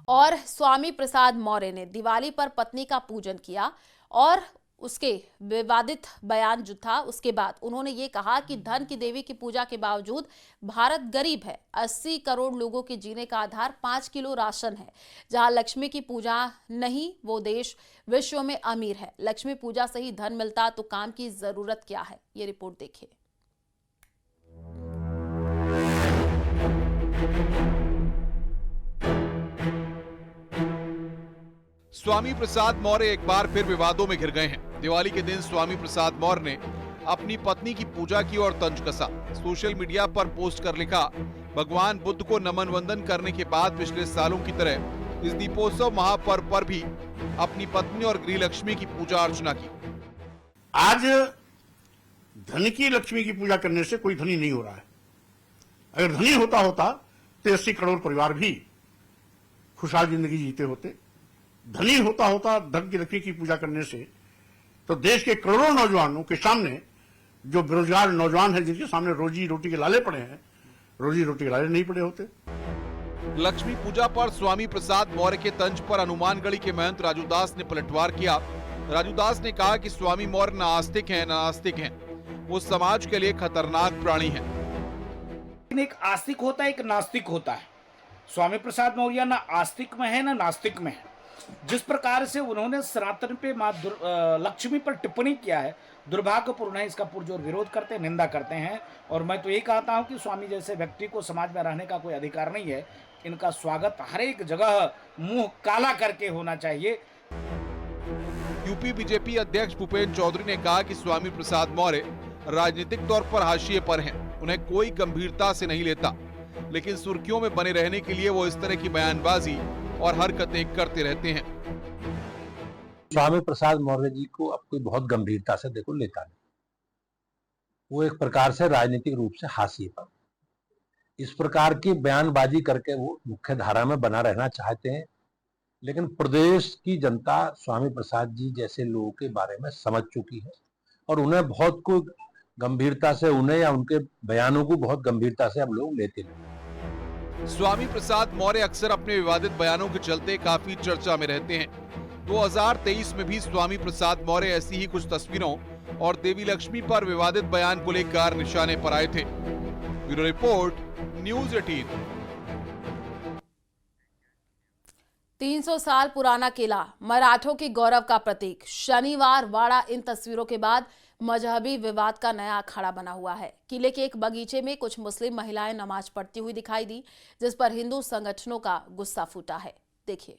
और स्वामी प्रसाद मौर्य ने दिवाली पर पत्नी का पूजन किया और उसके विवादित बयान जो था उसके बाद उन्होंने ये कहा कि धन की देवी की पूजा के बावजूद भारत गरीब है। 80 करोड़ लोगों के जीने का आधार 5 किलो राशन है। जहां लक्ष्मी की पूजा नहीं, वो देश विश्व में अमीर है। लक्ष्मी पूजा से ही धन मिलता तो काम की जरूरत क्या है, ये रिपोर्ट देखिए। स्वामी प्रसाद मौर्य एक बार फिर विवादों में घिर गए हैं। दिवाली के दिन स्वामी प्रसाद मौर्य ने अपनी पत्नी की पूजा की और तंज कसा। सोशल मीडिया पर पोस्ट कर लिखा, भगवान बुद्ध को नमन वंदन करने के बाद पिछले सालों की तरह इस दीपोत्सव महापर्व पर भी अपनी पत्नी और गृह लक्ष्मी की पूजा अर्चना की। आज धन की लक्ष्मी की पूजा करने से कोई धनी नहीं हो रहा है। अगर धनी होता तो 80 करोड़ परिवार भी खुशहाल जिंदगी जीते होते। धनी होता धन की लक्ष्मी की पूजा करने से तो देश के करोड़ों नौजवानों के सामने, जो बेरोजगार नौजवान हैं जिनके सामने रोजी रोटी के लाले पड़े हैं, रोजी रोटी के लाले नहीं पड़े होते। लक्ष्मी पूजा पर स्वामी प्रसाद मौर्य के तंज पर हनुमानगढ़ी के महंत राजू दास ने पलटवार किया। राजू दास ने कहा कि स्वामी मौर्य न आस्तिक हैं न नास्तिक हैं, वो समाज के लिए खतरनाक प्राणी हैं। एक आस्तिक होता है, एक नास्तिक होता है। स्वामी प्रसाद मौर्य ना आस्तिक में है ना नास्तिक में है। जिस प्रकार से उन्होंने सनातन पे मां लक्ष्मी पर टिप्पणी किया है, दुर्भाग्यपूर्ण है। इसका पुरजोर विरोध करते हैं, निंदा करते हैं। और मैं तो ये कहता हूं कि स्वामी जैसे व्यक्ति को समाज में रहने का कोई अधिकार नहीं है। इनका स्वागत हर एक जगह मुंह काला करके होना चाहिए। यूपी बीजेपी अध्यक्ष भूपेंद्र चौधरी ने कहा कि स्वामी प्रसाद मौर्य राजनीतिक तौर पर हाशिए पर हैं, उन्हें कोई गंभीरता से नहीं लेता, लेकिन सुर्खियों में बने रहने के लिए वो इस तरह की बयानबाजी और हरकतें करते रहते हैं। स्वामी प्रसाद मौर्य जी को अब कोई बहुत गंभीरता से देखो लेता नहीं। वो एक प्रकार से राजनीतिक रूप से हाशिए पर, इस प्रकार की बयानबाजी करके वो मुख्य धारा में बना रहना चाहते हैं। लेकिन प्रदेश की जनता स्वामी प्रसाद जी जैसे लोगों के बारे में समझ चुकी है और उन्हें बहुत को गंभीरता से, उन्हें या उनके बयानों को बहुत गंभीरता से अब लोग लेते नहीं। स्वामी प्रसाद मौर्य अक्सर अपने विवादित बयानों के चलते काफी चर्चा में रहते हैं। 2023 में भी स्वामी प्रसाद मौर्य ऐसी ही कुछ तस्वीरों और देवी लक्ष्मी पर विवादित बयान को लेकर निशाने पर आए थे। Bureau report, news 18। 300 साल पुराना किला, मराठों के गौरव का प्रतीक, शनिवार वाड़ा। इन तस्वीरों के बाद मजहबी विवाद का नया अखाड़ा बना हुआ है। किले के एक बगीचे में कुछ मुस्लिम महिलाएं नमाज पढ़ती हुई दिखाई दी, जिस पर हिंदू संगठनों का गुस्सा फूटा है। देखिए।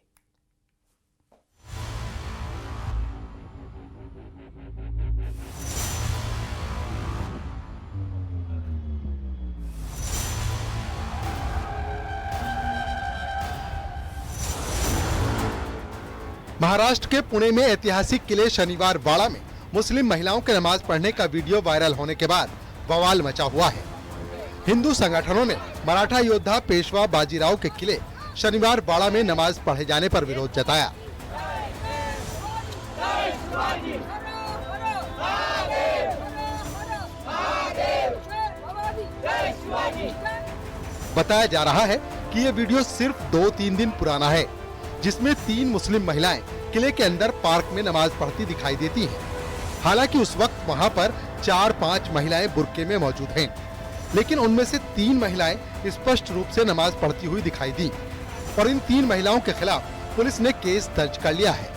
महाराष्ट्र के पुणे में ऐतिहासिक किले शनिवार वाड़ा में मुस्लिम महिलाओं के नमाज पढ़ने का वीडियो वायरल होने के बाद बवाल मचा हुआ है। हिंदू संगठनों ने मराठा योद्धा पेशवा बाजीराव के किले शनिवार वाड़ा में नमाज पढ़े जाने पर विरोध जताया। बताया जा रहा है कि ये वीडियो सिर्फ 2-3 दिन पुराना है, जिसमें 3 मुस्लिम महिलाएं किले के अंदर पार्क में नमाज पढ़ती दिखाई देती हैं। हालांकि उस वक्त वहां पर 4-5 महिलाएं बुर्के में मौजूद हैं, लेकिन उनमें से 3 महिलाएं स्पष्ट रूप से नमाज पढ़ती हुई दिखाई दी और इन 3 महिलाओं के खिलाफ पुलिस ने केस दर्ज कर लिया है।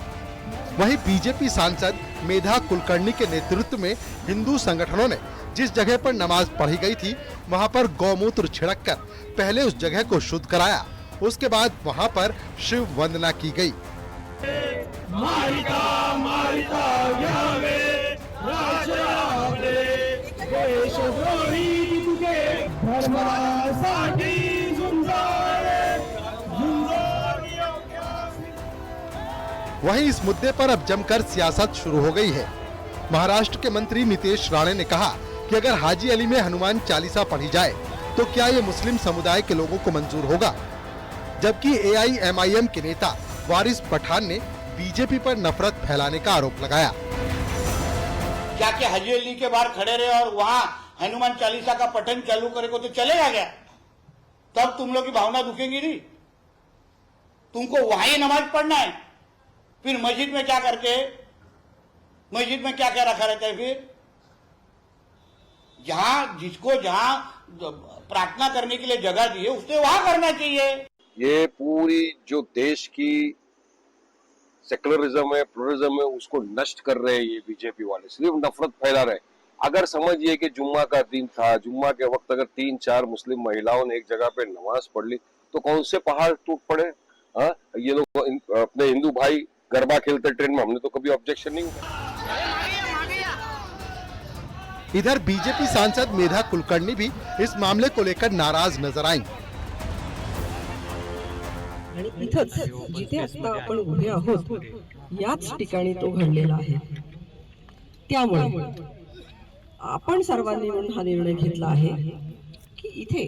वहीं बीजेपी सांसद मेधा कुलकर्णी के नेतृत्व में हिंदू संगठनों ने जिस जगह पर नमाज पढ़ी गई थी, वहां पर गौमूत्र छिड़ककर पहले उस जगह को शुद्ध कराया। उसके बाद वहां पर शिव वंदना की गई। वहीं इस मुद्दे पर अब जमकर सियासत शुरू हो गई है। महाराष्ट्र के मंत्री नितेश राणे ने कहा कि अगर हाजी अली में हनुमान चालीसा पढ़ी जाए तो क्या ये मुस्लिम समुदाय के लोगों को मंजूर होगा, जबकि AIMIM के नेता वारिस पठान ने बीजेपी पर नफरत फैलाने का आरोप लगाया। क्या कि हाजी अली के बाहर खड़े रहे और वहां हनुमान चालीसा का पठन चालू करे को तो चलेगा क्या? तब तुम लोग की भावना दुखेंगी नहीं। तुमको वहां ही नमाज पढ़ना है, फिर मस्जिद में क्या करते हैं? मस्जिद में क्या क्या रखा रहता है? फिर जहां प्रार्थना करने के लिए जगह दी है उसने वहां करना चाहिए। ये पूरी जो देश की सेकुलरिज्म है, प्लुरलिज्म है, उसको नष्ट कर रहे हैं ये बीजेपी वाले, सिर्फ नफरत फैला रहे हैं। अगर समझिए कि जुम्मा का दिन था, जुम्मा के वक्त अगर 3-4 मुस्लिम महिलाओं ने एक जगह पे नमाज पढ़ ली तो कौन से पहाड़ टूट पड़े? हाँ, ये लोग अपने हिंदू भाई गरबा खेलते ट्रेन में, हमने तो कभी ऑब्जेक्शन नहीं हुआ। इधर बीजेपी सांसद मेधा कुलकर्णी भी इस मामले को लेकर नाराज नजर आईं। आणि इथंच जिथे आता आपण उभे आहोत याच ठिकाणी तो घडलेला आहे। त्यामुळे आपण सर्वांनी मिळून हा निर्णय घेतला आहे की इथे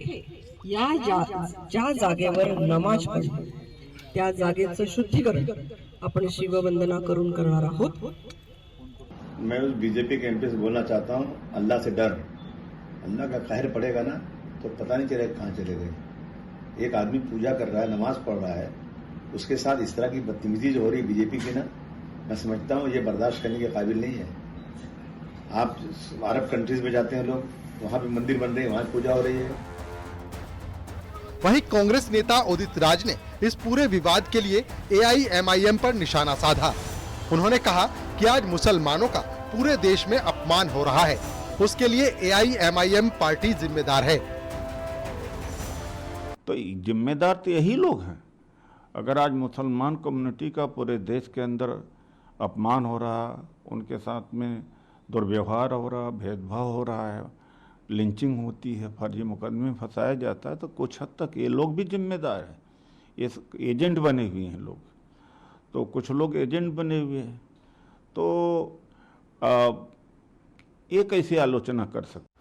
ज्या जागेवर नमाज पढली त्या जागेचं शुद्धीकरण आपण शिववंदना करून करणार आहोत। मैं उस बीजेपी के एमपी से बोलना चाहता हूँ, अल्लाह से डर। अल्लाह का कहर पड़ेगा ना तो पता नहीं चलेगा कहाँ चले गए। एक आदमी पूजा कर रहा है, नमाज पढ़ रहा है, उसके साथ इस तरह की बदतमीजी जो हो रही है बीजेपी की ना, मैं समझता हूँ ये बर्दाश्त करने के काबिल नहीं है। आप अरब कंट्रीज में जाते हैं लोग, वहाँ पे मंदिर बन रहे हैं, वहाँ पूजा हो रही है। वहीं कांग्रेस नेता उदित राज ने इस पूरे विवाद के लिए AIMIM पर निशाना साधा। उन्होंने कहा कि आज मुसलमानों का पूरे देश में अपमान हो रहा है, उसके लिए AIMIM पार्टी जिम्मेदार है। तो जिम्मेदार तो यही लोग हैं। अगर आज मुसलमान कम्युनिटी का पूरे देश के अंदर अपमान हो रहा, उनके साथ में दुर्व्यवहार हो रहा, भेदभाव हो रहा है, लिंचिंग होती है, फर्जी मुकदमे में फंसाया जाता है, तो कुछ हद तक ये लोग भी जिम्मेदार हैं। ये एजेंट बने हुए हैं लोग, तो कुछ लोग एजेंट बने हुए हैं, तो ये कैसे आलोचना कर सकते?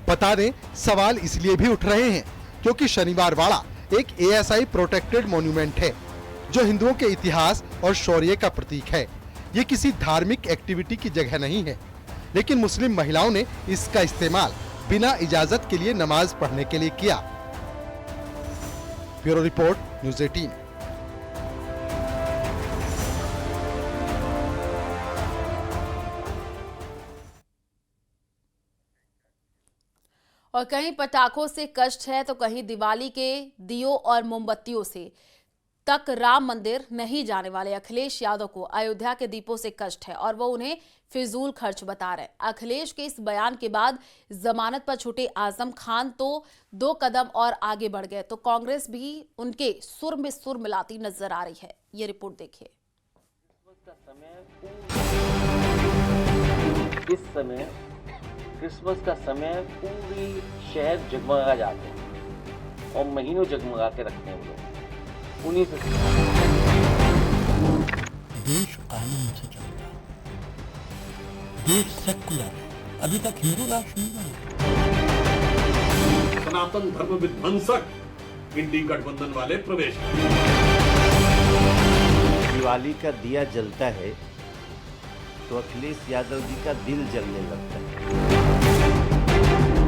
बता दें, सवाल इसलिए भी उठ रहे हैं क्योंकि शनिवार वाड़ा एक ASI प्रोटेक्टेड मॉन्यूमेंट है जो हिंदुओं के इतिहास और शौर्य का प्रतीक है। ये किसी धार्मिक एक्टिविटी की जगह नहीं है, लेकिन मुस्लिम महिलाओं ने इसका इस्तेमाल बिना इजाजत के लिए नमाज पढ़ने के लिए किया। Bureau report, news 18। और कहीं पटाखों से कष्ट है तो कहीं दिवाली के दियों और मोमबत्तियों से तक राम मंदिर नहीं जाने वाले अखिलेश यादव को अयोध्या के दीपों से कष्ट है और वो उन्हें फिजूल खर्च बता रहे हैं। अखिलेश के इस बयान के बाद जमानत पर छूटे आजम खान तो 2 कदम और आगे बढ़ गए, तो कांग्रेस भी उनके सुर में सुर मिलाती नजर आ रही है। ये रिपोर्ट देखिए। इस समय क्रिसमस का समय पूरी शहर जगमगा जाते हैं और महीनों जगमगा के रखते हैं लोग। उन्हीं से देश कानून से चल रहा है, देश सेकुलर है, अभी तक हिंदू राष्ट्र नहीं बना। सनातन धर्म विध्वंसक इंडी गठबंधन वाले प्रवेश। दिवाली का दिया जलता है तो अखिलेश यादव जी का दिल जलने लगता है।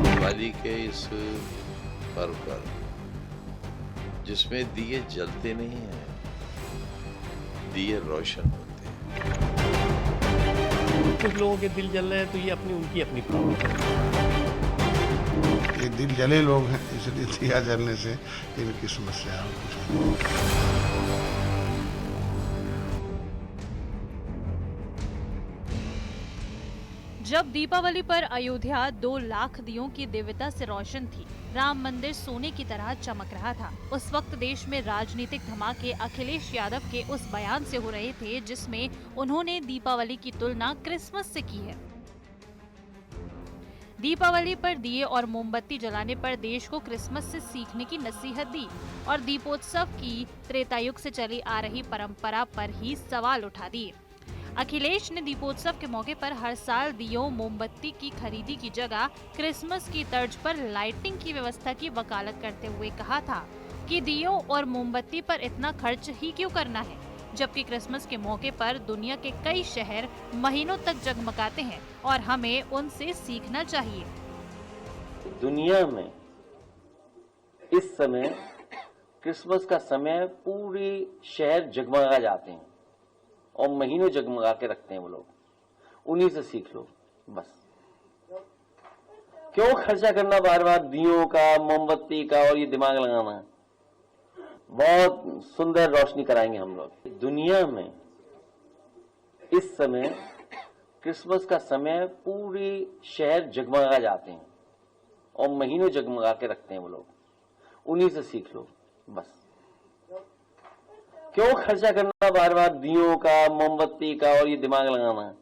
दिवाली के इस पर्व पर जिसमें दिए जलते नहीं हैं, दिए रोशन होते हैं। कुछ लोगों के दिल जल रहे हैं तो ये उनकी अपनी प्रॉब्लम है। ये दिल जले लोग हैं, इसलिए दिया जलने से इनकी समस्या है। जब दीपावली पर अयोध्या 2 लाख दियों की दिव्यता से रोशन थी, राम मंदिर सोने की तरह चमक रहा था, उस वक्त देश में राजनीतिक धमाके अखिलेश यादव के उस बयान से हो रहे थे जिसमें उन्होंने दीपावली की तुलना क्रिसमस से की है। दीपावली पर दिए और मोमबत्ती जलाने पर देश को क्रिसमस से सीखने की नसीहत दी और दीपोत्सव की त्रेतायुग से चली आ रही परंपरा पर ही सवाल उठा दिए। अखिलेश ने दीपोत्सव के मौके पर हर साल दियों मोमबत्ती की खरीदी की जगह क्रिसमस की तर्ज पर लाइटिंग की व्यवस्था की वकालत करते हुए कहा था कि दियों और मोमबत्ती पर इतना खर्च ही क्यों करना है, जबकि क्रिसमस के मौके पर दुनिया के कई शहर महीनों तक जगमगाते हैं और हमें उनसे सीखना चाहिए। दुनिया में इस समय क्रिसमस का समय पूरी शहर जगमगा जाते हैं और महीनों जगमगा के रखते हैं वो लोग, उन्हीं से सीख लो बस। क्यों खर्चा करना बार बार दियों का, मोमबत्ती का और ये दिमाग लगाना। बहुत सुंदर रोशनी कराएंगे हम लोग। दुनिया में इस समय क्रिसमस का समय पूरी शहर जगमगा जाते हैं और महीनों जगमगा के रखते हैं वो लोग, उन्हीं से सीख लो बस। क्यों खर्चा करना बार बार दियों का, मोमबत्ती का और ये दिमाग लगाना।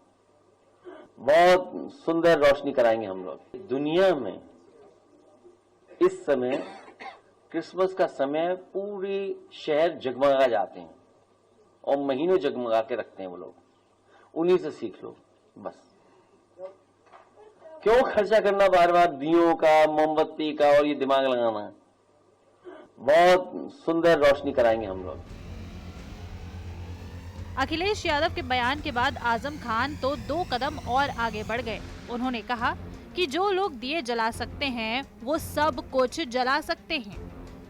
बहुत सुंदर रोशनी कराएंगे हम लोग। दुनिया में इस समय क्रिसमस का समय पूरी शहर जगमगा जाते हैं और महीनों जगमगा के रखते हैं वो लोग, उन्हीं से सीख लो बस। क्यों खर्चा करना बार बार दियों का, मोमबत्ती का और ये दिमाग लगाना। बहुत सुंदर रोशनी कराएंगे हम लोग। अखिलेश यादव के बयान के बाद आजम खान तो 2 कदम और आगे बढ़ गए। उन्होंने कहा कि जो लोग दिए जला सकते हैं वो सब कुछ जला सकते हैं।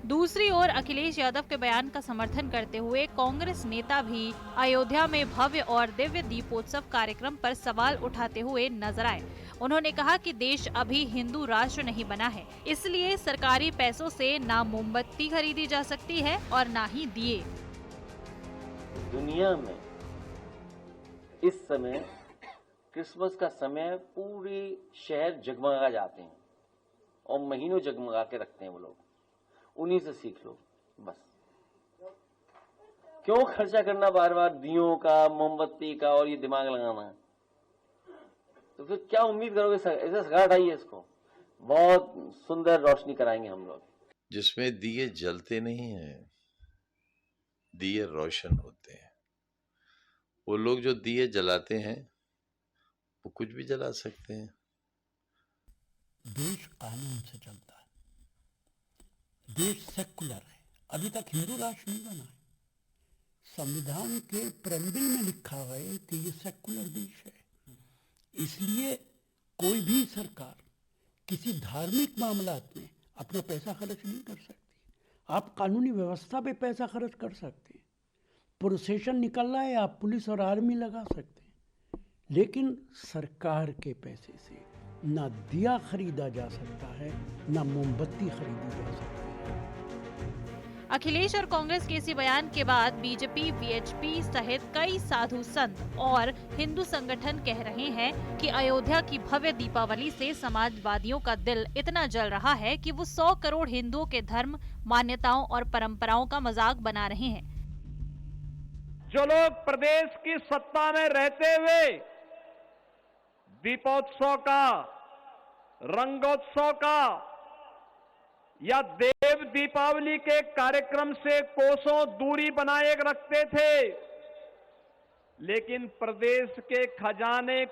दूसरी ओर अखिलेश यादव के बयान का समर्थन करते हुए कांग्रेस नेता भी अयोध्या में भव्य और दिव्य दीपोत्सव कार्यक्रम पर सवाल उठाते हुए नजर आए। उन्होंने कहा कि देश अभी हिंदू राष्ट्र नहीं बना है, इसलिए सरकारी पैसों से ना मोमबत्ती खरीदी जा सकती है और ना ही दिए। दुनिया में इस समय क्रिसमस का समय पूरी शहर जगमगा जाते हैं और महीनों जगमगा के रखते हैं वो लोग, उन्हीं से सीख लो बस। क्यों खर्चा करना बार बार दियों का, मोमबत्ती का और ये दिमाग लगाना। तो फिर क्या उम्मीद करोगे। ऐसे सगाट आई है इसको। बहुत सुंदर रोशनी कराएंगे हम लोग। जिसमें दिए जलते नहीं हैं, दिए रोशन होते हैं। वो लोग जो दिए जलाते हैं वो कुछ भी जला सकते हैं। देश कानून से चलता है, देश सेकुलर है, अभी तक हिंदू राष्ट्र नहीं बना है। संविधान के प्रेम्बिल में लिखा है कि ये सेकुलर देश है, इसलिए कोई भी सरकार किसी धार्मिक मामलात में अपना पैसा खर्च नहीं कर सकती। आप कानूनी व्यवस्था पे पैसा खर्च कर सकते हैं, प्रोसेशन निकल रहा है आप पुलिस और आर्मी लगा सकते हैं, लेकिन सरकार के पैसे से ना दिया खरीदा जा सकता है, ना मोमबत्ती खरीदी जा सकती है। अखिलेश और कांग्रेस के इसी बयान के बाद बीजेपी, वीएचपी सहित कई साधु संत और हिंदू संगठन कह रहे हैं कि अयोध्या की भव्य दीपावली से समाजवादियों का दिल इतना जल रहा है कि वो 100 करोड़ हिंदुओं के धर्म, मान्यताओं और परंपराओं का मजाक बना रहे हैं। जो लोग प्रदेश की सत्ता में रहते हुए दीपोत्सव का, रंगोत्सव का या देव दीपावली के कार्यक्रम से कोसों दूरी बनाए रखते थे, लेकिन प्रदेश के खजाने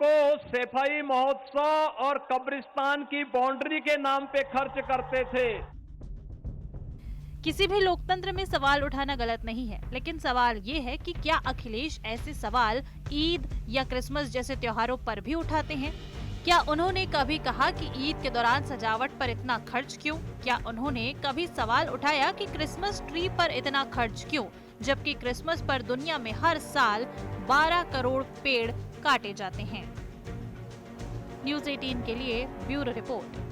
को सफाई महोत्सव और कब्रिस्तान की बाउंड्री के नाम पे खर्च करते थे। किसी भी लोकतंत्र में सवाल उठाना गलत नहीं है, लेकिन सवाल ये है कि क्या अखिलेश ऐसे सवाल ईद या क्रिसमस जैसे त्योहारों पर भी उठाते हैं? क्या उन्होंने कभी कहा कि ईद के दौरान सजावट पर इतना खर्च क्यों? क्या उन्होंने कभी सवाल उठाया कि क्रिसमस ट्री पर इतना खर्च क्यों, जबकि क्रिसमस पर दुनिया में हर साल 12 करोड़ पेड़ काटे जाते हैं? न्यूज़ 18 के लिए ब्यूरो रिपोर्ट।